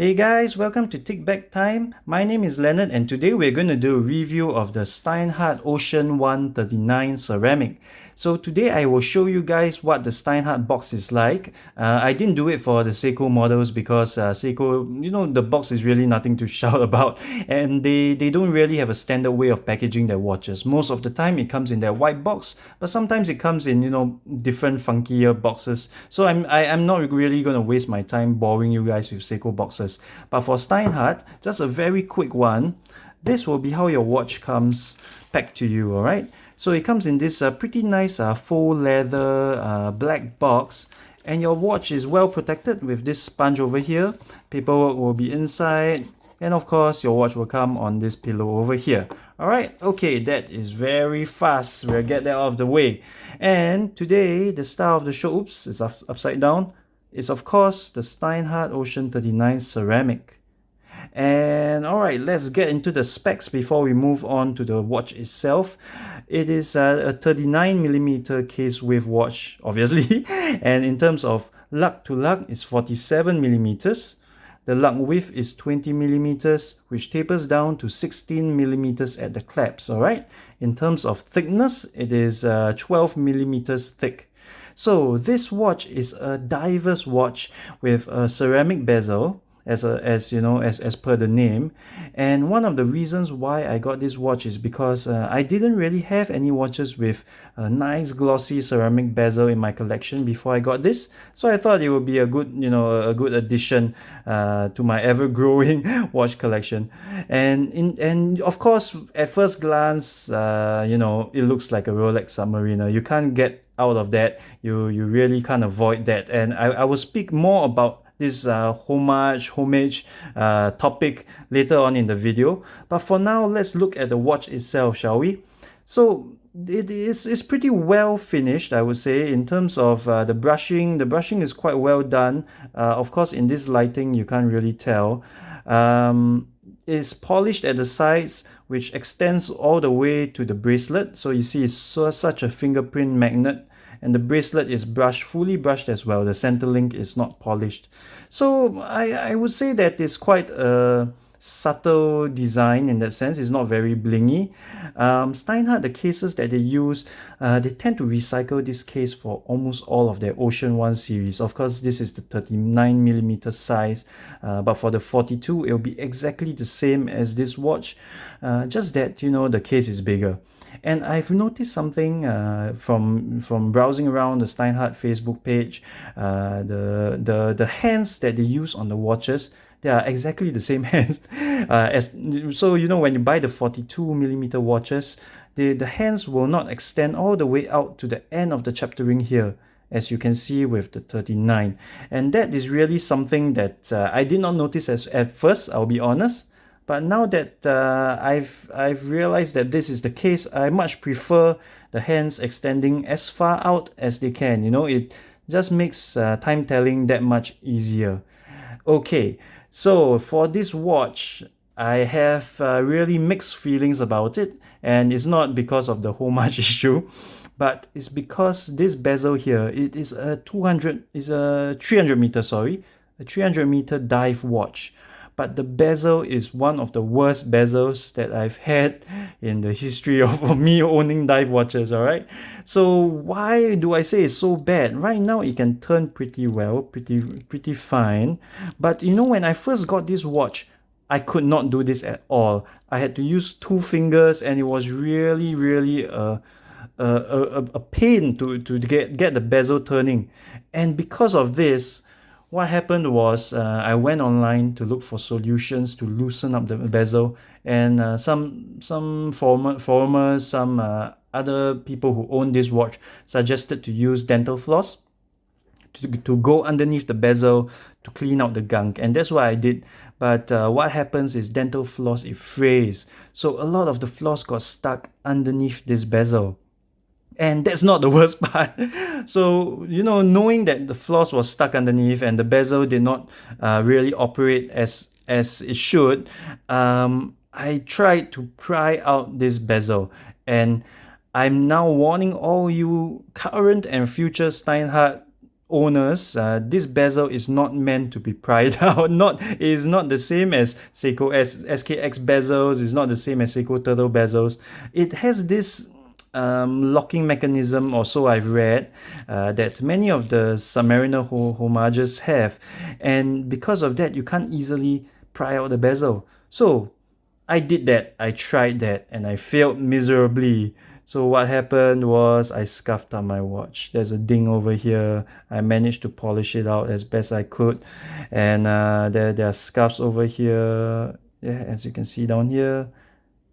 Hey guys, welcome to Tick Back Time. My name is Leonard and today we're going to do a review of the Steinhart Ocean One 39 ceramic. So today I will show you guys what the Steinhart box is like. I didn't do it for the Seiko models because Seiko, the box is really nothing to shout about, and they don't really have a standard way of packaging their watches. Most of the time it comes in their white box, but sometimes it comes in, different funkier boxes. So I'm not really going to waste my time boring you guys with Seiko boxes. But for Steinhart, just a very quick one. This will be how your watch comes packed to you, alright? So it comes in this pretty nice faux leather black box, and your watch is well protected with this sponge over here. Paperwork will be inside, and of course your watch will come on this pillow over here. Alright, okay, that is very fast. We'll get that out of the way. And today, the star of the show, oops, it's upside down, is of course the Steinhart Ocean 39 ceramic. And alright, let's get into the specs before we move on to the watch itself. It is a 39mm case width watch, obviously, and in terms of lug to lug, it's 47mm. The lug width is 20mm, which tapers down to 16mm at the clasps, alright? In terms of thickness, it is 12mm thick. So this watch is a diverse watch with a ceramic bezel, as per the name. And one of the reasons why I got this watch is because I didn't really have any watches with a nice glossy ceramic bezel in my collection before I got this. So I thought it would be a good addition to my ever-growing watch collection. And of course, at first glance, it looks like a Rolex Submariner. You can't get out of that. You really can't avoid that. And I will speak more about this homage topic later on in the video. But for now, let's look at the watch itself, shall we? So it's pretty well finished, I would say, in terms of the brushing. The brushing is quite well done. Of course, in this lighting, you can't really tell. It's polished at the sides, which extends all the way to the bracelet. So you see, it's such a fingerprint magnet. And the bracelet is fully brushed as well. The center link is not polished. So I would say that it's quite a subtle design in that sense. It's not very blingy. Steinhart, the cases that they use, they tend to recycle this case for almost all of their Ocean One series. Of course, this is the 39mm size, but for the 42, it'll be exactly the same as this watch, just that, the case is bigger. And I've noticed something from browsing around the Steinhart Facebook page. The hands that they use on the watches, they are exactly the same hands. So when you buy the 42mm watches, the hands will not extend all the way out to the end of the chapter ring here, as you can see with the 39. And that is really something that I did not notice at first, I'll be honest. But now that I've realized that this is the case, I much prefer the hands extending as far out as they can. It just makes time telling that much easier. Okay, so for this watch, I have really mixed feelings about it, and it's not because of the homage issue, but it's because this bezel here, it is a 300 meter, a 300 meter dive watch. But the bezel is one of the worst bezels that I've had in the history of me owning dive watches, alright? So why do I say it's so bad? Right now it can turn pretty well, pretty fine. But when I first got this watch, I could not do this at all. I had to use two fingers, and it was really a pain to get the bezel turning. And because of this, what happened was I went online to look for solutions to loosen up the bezel, and some forumers, some other people who own this watch suggested to use dental floss to go underneath the bezel to clean out the gunk, and that's what I did. But what happens is dental floss, it frays, so a lot of the floss got stuck underneath this bezel. And that's not the worst part. So, knowing that the floss was stuck underneath and the bezel did not really operate as it should, I tried to pry out this bezel. And I'm now warning all you current and future Steinhart owners, this bezel is not meant to be pried out. It is not the same as Seiko SKX bezels. It's not the same as Seiko Turtle bezels. It has this locking mechanism, or so I've read, that many of the Submariner homages have, and because of that, you can't easily pry out the bezel. So I did that. I tried that, and I failed miserably. So what happened was I scuffed up my watch. There's a ding over here. I managed to polish it out as best I could, and there are scuffs over here. Yeah, as you can see down here,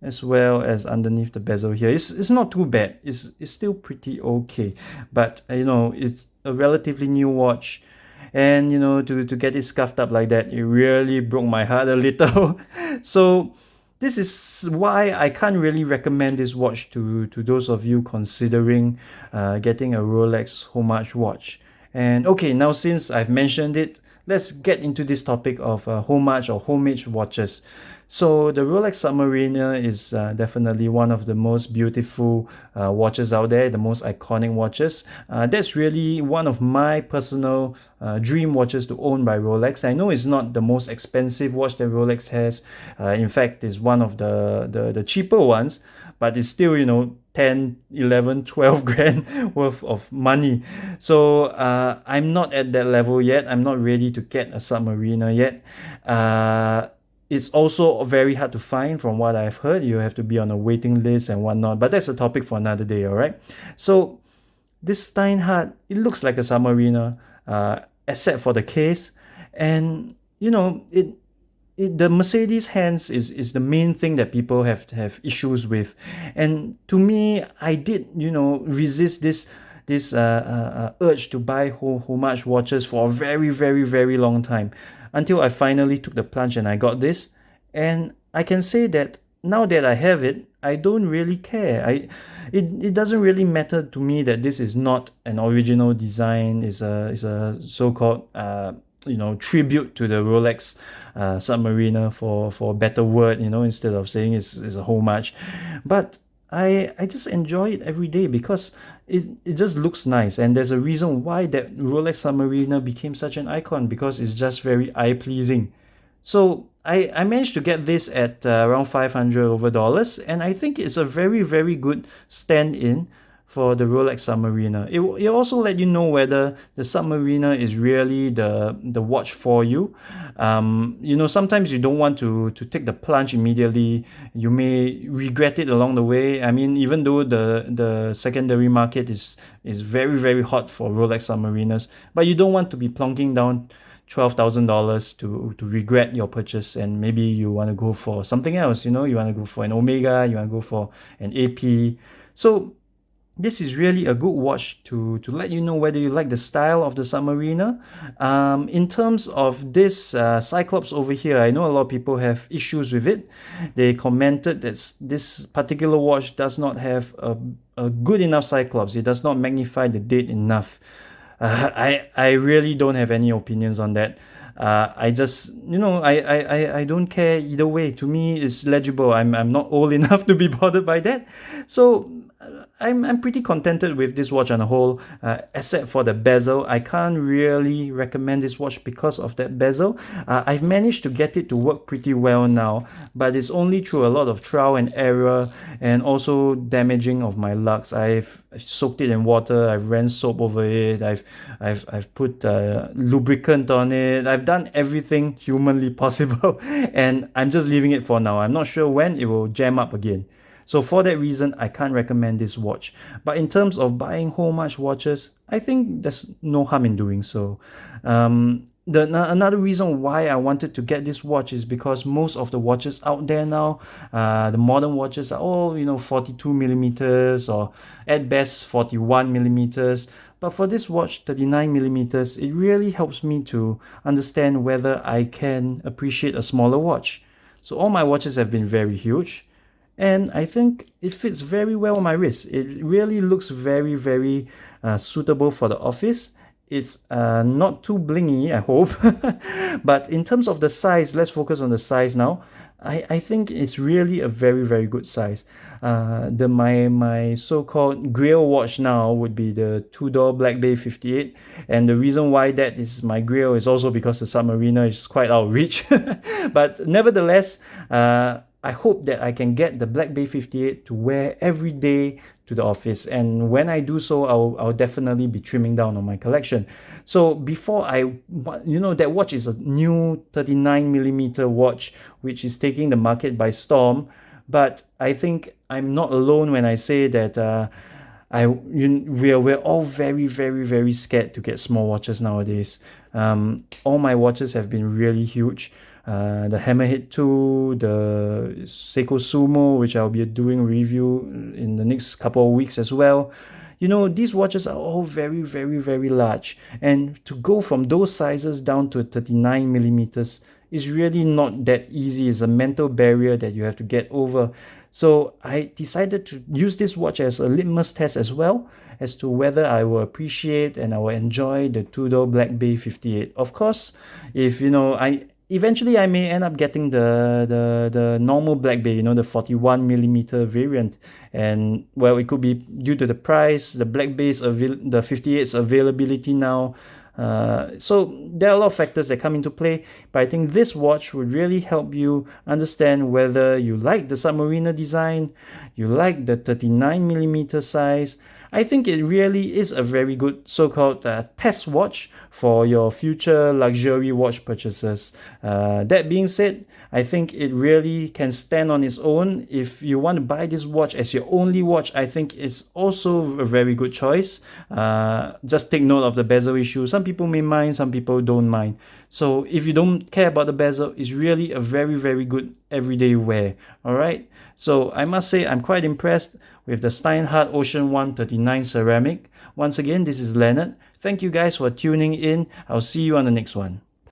as well as underneath the bezel here. It's not too bad. It's still pretty okay, but you know, it's a relatively new watch, and you know, to get it scuffed up like that, it really broke my heart a little. So this is why I can't really recommend this watch to those of you considering getting a Rolex homage watch. And okay, now since I've mentioned it, let's get into this topic of homage or homage watches. So the Rolex Submariner is definitely one of the most beautiful watches out there, the most iconic watches. That's really one of my personal dream watches to own by Rolex. I know it's not the most expensive watch that Rolex has. In fact, it's one of the cheaper ones, but it's still, you know, 10, 11, 12 grand worth of money. So I'm not at that level yet. I'm not ready to get a Submariner yet. It's also very hard to find from what I've heard. You have to be on a waiting list and whatnot, but that's a topic for another day, all right? So this Steinhart, it looks like a Submariner, except for the case. And, you know, the Mercedes hands is the main thing that people have issues with. And to me, I did, you know, resist this urge to buy homage watches for a very, very, very long time, until I finally took the plunge and I got this. And I can say that now that I have it, I don't really care. It doesn't really matter to me that this is not an original design. Is a so-called you know, tribute to the Rolex Submariner, for a better word, you know, instead of saying it's a homage. But I just enjoy it every day because it just looks nice, and there's a reason why that Rolex Submariner became such an icon, because it's just very eye-pleasing. So I managed to get this at around $500 over, and I think it's a very, very good stand-in for the Rolex Submariner. It also let you know whether the Submariner is really the watch for you. You know, sometimes you don't want to take the plunge immediately. You may regret it along the way. I mean, even though the secondary market is very, very hot for Rolex Submariners, but you don't want to be plonking down $12,000 to regret your purchase, and maybe you want to go for something else. You know, you want to go for an Omega, you want to go for an AP. So this is really a good watch to let you know whether you like the style of the Submariner. In terms of this Cyclops over here, I know a lot of people have issues with it. They commented that this particular watch does not have a good enough Cyclops. It does not magnify the date enough. I really don't have any opinions on that. I just, you know, I don't care either way. To me, it's legible. I'm not old enough to be bothered by that. So I'm pretty contented with this watch on a whole, except for the bezel. I can't really recommend this watch because of that bezel. I've managed to get it to work pretty well now, but it's only through a lot of trial and error, and also damaging of my lugs. I've soaked it in water, I've ran soap over it, I've put lubricant on it, I've done everything humanly possible, and I'm just leaving it for now. I'm not sure when it will jam up again. So for that reason, I can't recommend this watch. But in terms of buying homage watches, I think there's no harm in doing so. Another reason why I wanted to get this watch is because most of the watches out there now, the modern watches are all, you know, 42 millimeters or at best 41 millimeters. But for this watch, 39 millimeters, it really helps me to understand whether I can appreciate a smaller watch. So all my watches have been very huge, and I think it fits very well on my wrist. It really looks very, very suitable for the office, It's not too blingy, I hope. But in terms of the size, let's focus on the size now. I think it's really a very, very good size. My so-called grail watch now would be the two-door Black Bay 58. And the reason why that is my grail is also because the Submariner is quite out of reach. But nevertheless, I hope that I can get the Black Bay 58 to wear every day to the office. And when I do so, I'll definitely be trimming down on my collection. So before that watch is a new 39mm watch, which is taking the market by storm. But I think I'm not alone when I say that we're all very, very, very scared to get small watches nowadays. All my watches have been really huge. The Hammerhead 2, the Seiko Sumo, which I'll be doing review in the next couple of weeks as well. These watches are all very, very, very large. And to go from those sizes down to 39mm is really not that easy. It's a mental barrier that you have to get over. So I decided to use this watch as a litmus test as well, as to whether I will appreciate and I will enjoy the two-door Black Bay 58. Of course, if eventually I may end up getting the normal Black Bay, the 41mm variant. And well, it could be due to the price, the Black Bay's the 58's availability now. So there are a lot of factors that come into play, but I think this watch would really help you understand whether you like the Submariner design, you like the 39mm size. I think it really is a very good so-called test watch for your future luxury watch purchases. That being said, I think it really can stand on its own. If you want to buy this watch as your only watch, I think it's also a very good choice. Just take note of the bezel issue. Some people may mind, some people don't mind. So if you don't care about the bezel, it's really a very, very good everyday wear. All right. So I must say I'm quite impressed with the Steinhart Ocean One 39 ceramic. Once again, this is Leonard. Thank you guys for tuning in. I'll see you on the next one.